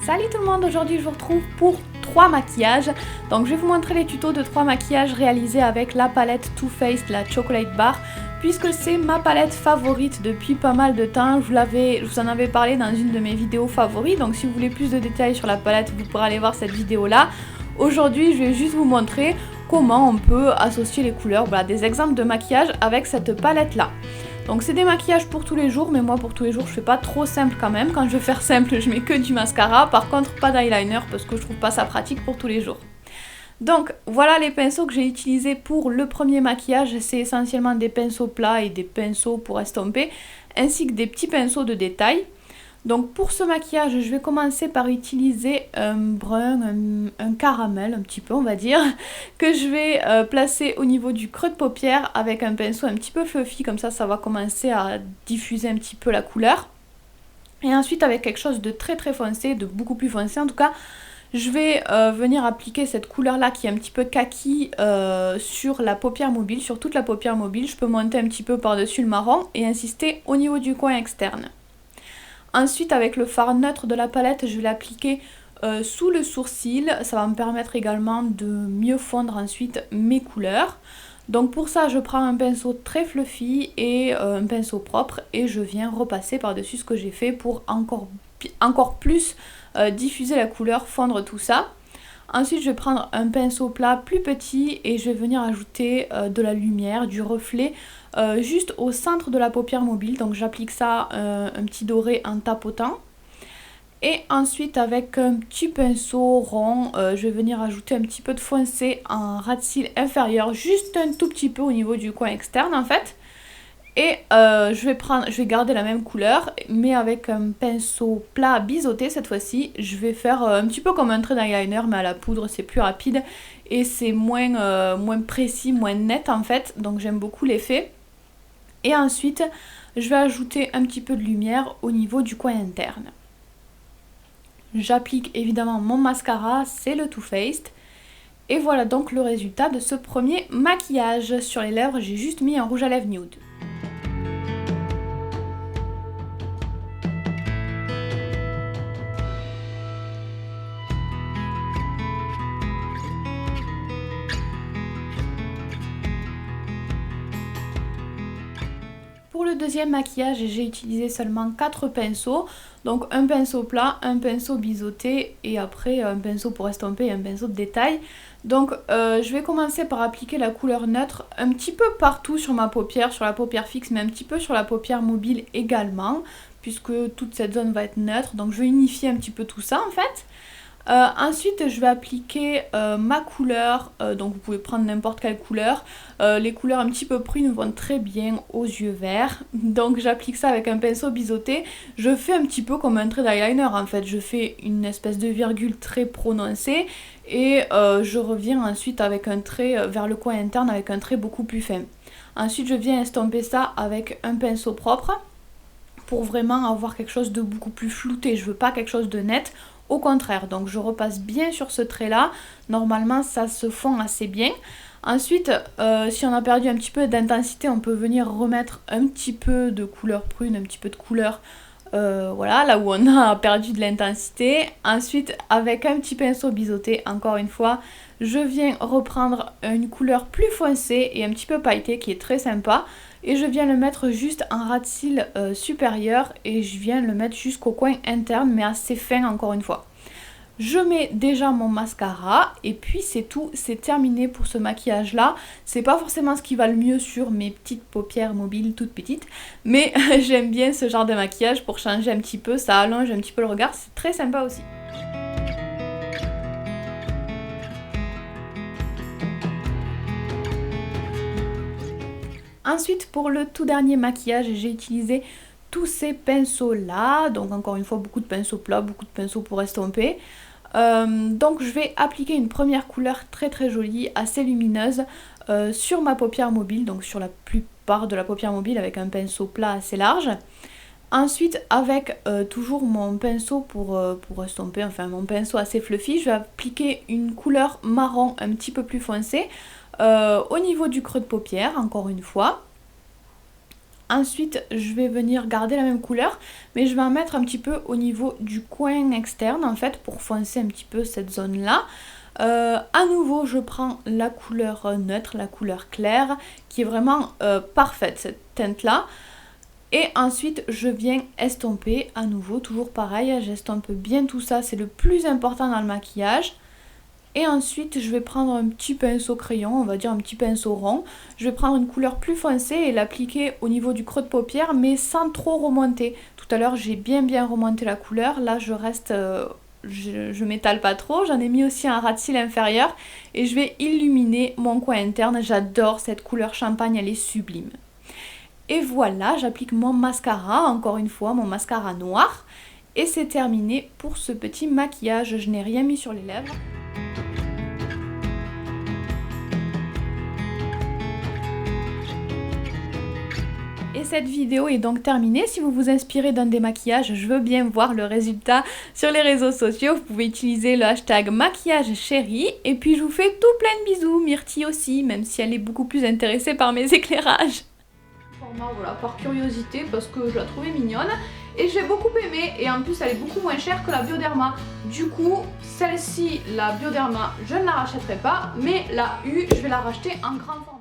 Salut tout le monde, aujourd'hui je vous retrouve pour 3 maquillages. Donc je vais vous montrer les tutos de 3 maquillages réalisés avec la palette Too Faced, la Chocolate Bar, puisque c'est ma palette favorite depuis pas mal de temps. Je vous en avais parlé dans une de mes vidéos favoris, donc si vous voulez plus de détails sur la palette, vous pourrez aller voir cette vidéo là. Aujourd'hui je vais juste vous montrer comment on peut associer les couleurs, voilà, des exemples de maquillage avec cette palette là. Donc c'est des maquillages pour tous les jours, mais moi pour tous les jours je fais pas trop simple quand même. Quand je veux faire simple je mets que du mascara, par contre pas d'eyeliner parce que je trouve pas ça pratique pour tous les jours. Donc voilà les pinceaux que j'ai utilisés pour le premier maquillage, c'est essentiellement des pinceaux plats et des pinceaux pour estomper, ainsi que des petits pinceaux de détail. Donc pour ce maquillage, je vais commencer par utiliser un brun, un caramel un petit peu on va dire, que je vais placer au niveau du creux de paupière avec un pinceau un petit peu fluffy, comme ça va commencer à diffuser un petit peu la couleur. Et ensuite avec quelque chose de très foncé, de beaucoup plus foncé en tout cas, je vais venir appliquer cette couleur là qui est un petit peu kaki sur la paupière mobile, sur toute la paupière mobile. Je peux monter un petit peu par dessus le marron et insister au niveau du coin externe. Ensuite avec le fard neutre de la palette, je vais l'appliquer sous le sourcil. Ça va me permettre également de mieux fondre ensuite mes couleurs. Donc pour ça je prends un pinceau très fluffy et un pinceau propre et je viens repasser par dessus ce que j'ai fait pour encore plus diffuser la couleur, fondre tout ça. Ensuite je vais prendre un pinceau plat plus petit et je vais venir ajouter de la lumière, du reflet juste au centre de la paupière mobile. Donc j'applique ça un petit doré en tapotant. Et ensuite avec un petit pinceau rond, je vais venir ajouter un petit peu de foncé en ras de cils inférieur, juste un tout petit peu au niveau du coin externe en fait. Et je vais garder la même couleur, mais avec un pinceau plat biseauté cette fois-ci. Je vais faire un petit peu comme un trait d'eyeliner, mais à la poudre, c'est plus rapide et c'est moins précis, moins net en fait. Donc j'aime beaucoup l'effet. Et ensuite, je vais ajouter un petit peu de lumière au niveau du coin interne. J'applique évidemment mon mascara, c'est le Too Faced. Et voilà donc le résultat de ce premier maquillage. Sur les lèvres, j'ai juste mis un rouge à lèvres nude. Pour le deuxième maquillage, j'ai utilisé seulement 4 pinceaux. Donc un pinceau plat, un pinceau biseauté et après un pinceau pour estomper et un pinceau de détail. Donc je vais commencer par appliquer la couleur neutre un petit peu partout sur ma paupière, sur la paupière fixe, mais un petit peu sur la paupière mobile également, puisque toute cette zone va être neutre. Donc je vais unifier un petit peu tout ça en fait. Ensuite je vais appliquer ma couleur, donc vous pouvez prendre n'importe quelle couleur. Les couleurs un petit peu prunes vont très bien aux yeux verts, donc j'applique ça avec un pinceau biseauté. Je fais un petit peu comme un trait d'eyeliner en fait, je fais une espèce de virgule très prononcée et je reviens ensuite avec un trait vers le coin interne avec un trait beaucoup plus fin. Ensuite je viens estomper ça avec un pinceau propre pour vraiment avoir quelque chose de beaucoup plus flouté, je veux pas quelque chose de net. Au contraire, donc je repasse bien sur ce trait là, normalement ça se fond assez bien. Ensuite, si on a perdu un petit peu d'intensité, on peut venir remettre un petit peu de couleur prune, un petit peu de couleur, voilà, là où on a perdu de l'intensité. Ensuite, avec un petit pinceau biseauté, encore une fois, je viens reprendre une couleur plus foncée et un petit peu pailletée qui est très sympa. Et je viens le mettre juste en ras de cils supérieur et je viens le mettre jusqu'au coin interne, mais assez fin encore une fois. Je mets déjà mon mascara et puis c'est tout, c'est terminé pour ce maquillage là. C'est pas forcément ce qui va le mieux sur mes petites paupières mobiles toutes petites, mais j'aime bien ce genre de maquillage pour changer un petit peu, ça allonge un petit peu le regard, c'est très sympa aussi. Ensuite pour le tout dernier maquillage, j'ai utilisé tous ces pinceaux là, donc encore une fois beaucoup de pinceaux plats, beaucoup de pinceaux pour estomper. Donc je vais appliquer une première couleur très jolie, assez lumineuse sur ma paupière mobile, donc sur la plupart de la paupière mobile avec un pinceau plat assez large. Ensuite avec toujours mon pinceau pour estomper, enfin mon pinceau assez fluffy, je vais appliquer une couleur marron un petit peu plus foncée au niveau du creux de paupière, encore une fois. Ensuite, je vais venir garder la même couleur, mais je vais en mettre un petit peu au niveau du coin externe en fait pour foncer un petit peu cette zone-là. À nouveau, je prends la couleur neutre, la couleur claire, qui est vraiment parfaite, cette teinte-là. Et ensuite, je viens estomper à nouveau, toujours pareil, j'estompe bien tout ça, c'est le plus important dans le maquillage. Et ensuite, je vais prendre un petit pinceau crayon, on va dire un petit pinceau rond. Je vais prendre une couleur plus foncée et l'appliquer au niveau du creux de paupière, mais sans trop remonter. Tout à l'heure, j'ai bien remonté la couleur. Là, je reste... je m'étale pas trop. J'en ai mis aussi un ras de cils inférieur. Et je vais illuminer mon coin interne. J'adore cette couleur champagne, elle est sublime. Et voilà, j'applique mon mascara, encore une fois, mon mascara noir. Et c'est terminé pour ce petit maquillage. Je n'ai rien mis sur les lèvres. Et cette vidéo est donc terminée. Si vous vous inspirez d'un démaquillage, je veux bien voir le résultat sur les réseaux sociaux. Vous pouvez utiliser le hashtag maquillage chéri. Et puis je vous fais tout plein de bisous. Myrtille aussi, même si elle est beaucoup plus intéressée par mes éclairages. Format, voilà, par curiosité, parce que je la trouvais mignonne. Et j'ai beaucoup aimé. Et en plus, elle est beaucoup moins chère que la Bioderma. Du coup, celle-ci, la Bioderma, je ne la rachèterai pas. Mais la U, je vais la racheter en grand format.